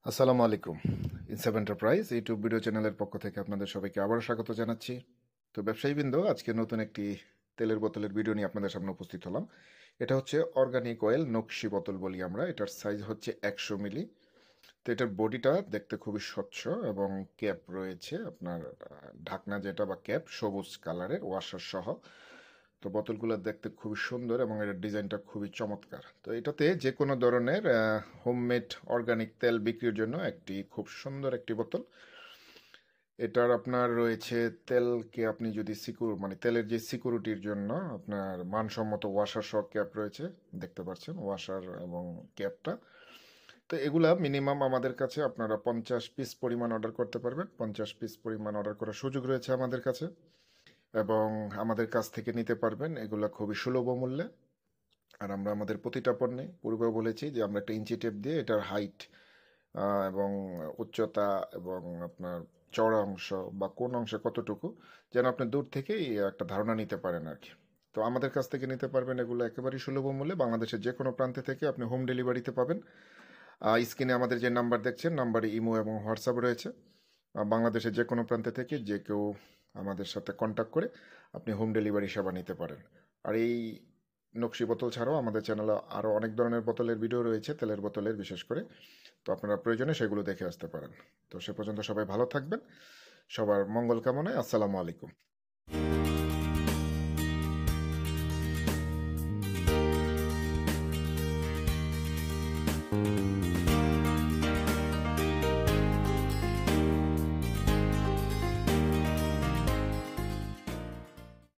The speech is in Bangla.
আসসালামু আলাইকুম। ইনসাব এন্টারপ্রাইজ ইউটিউব ভিডিও চ্যানেলের পক্ষ থেকে আপনাদের সবাইকে আবারও স্বাগত জানাচ্ছি। তো ব্যবসায়ীবৃন্দ, আজকে নতুন একটি তেলের বোতলের ভিডিও নিয়ে আপনাদের সামনে উপস্থিত হলাম। এটা হচ্ছে অর্গানিক অয়েল নকশি বোতল বলি আমরা। এটার সাইজ হচ্ছে 100 মিলি। তো এটার বডিটা দেখতে খুবই স্বচ্ছ এবং ক্যাপ রয়েছে আপনার ঢাকনা যেটা বা ক্যাপ সবুজ কালারের ওয়াশার সহ। তো বোতলগুলো দেখতে খুবই সুন্দর এবং এটার ডিজাইনটা খুবই চমৎকার। তো এটাতে যে কোনো ধরনের হোমমেড অর্গানিক তেল বিক্রির জন্য একটি খুব সুন্দর একটি বোতল। এটার আপনার রয়েছে তেলকে আপনি যদি মানে তেলের যে সিকিউরিটির জন্য আপনার মানসম্মত ওয়াশার সহ ক্যাপ রয়েছে, দেখতে পাচ্ছেন ওয়াশার এবং ক্যাপটা। তো এগুলা মিনিমাম আমাদের কাছে আপনারা 50 পিস পরিমাণ অর্ডার করতে পারবেন। 50 পিস পরিমাণ অর্ডার করার সুযোগ রয়েছে আমাদের কাছে, এবং আমাদের কাছ থেকে নিতে পারবেন এগুলা খুবই সুলভ মূল্যে। আর আমরা আমাদের প্রতিটা পণ্যে পূর্বেও বলেছি যে আমরা একটা ইঞ্চি টেপ দিয়ে এটার হাইট এবং উচ্চতা এবং আপনার চওড়া অংশ বা কোন অংশে কতটুকু, যেন আপনি দূর থেকেই একটা ধারণা নিতে পারেন আর কি। তো আমাদের কাছ থেকে নিতে পারবেন এগুলো একেবারেই সুলভ মূল্যে। বাংলাদেশের যে কোনো প্রান্তে থেকে আপনি হোম ডেলিভারিতে পাবেন। স্ক্রিনে আমাদের যে নাম্বার দেখছেন, নাম্বারে ইমো এবং হোয়াটসঅ্যাপ রয়েছে। বাংলাদেশের যে কোনো প্রান্তে থেকে যে কেউ আমাদের সাথে কন্ট্যাক্ট করে আপনি হোম ডেলিভারি সেবা নিতে পারেন। আর এই নকশি বোতল ছাড়াও আমাদের চ্যানেলে আরও অনেক ধরনের বোতলের ভিডিও রয়েছে, তেলের বোতলের বিশেষ করে। তো আপনারা প্রয়োজনে সেগুলো দেখে আসতে পারেন। তো সে পর্যন্ত সবাই ভালো থাকবেন। সবার মঙ্গল কামনায় আসসালামু আলাইকুম।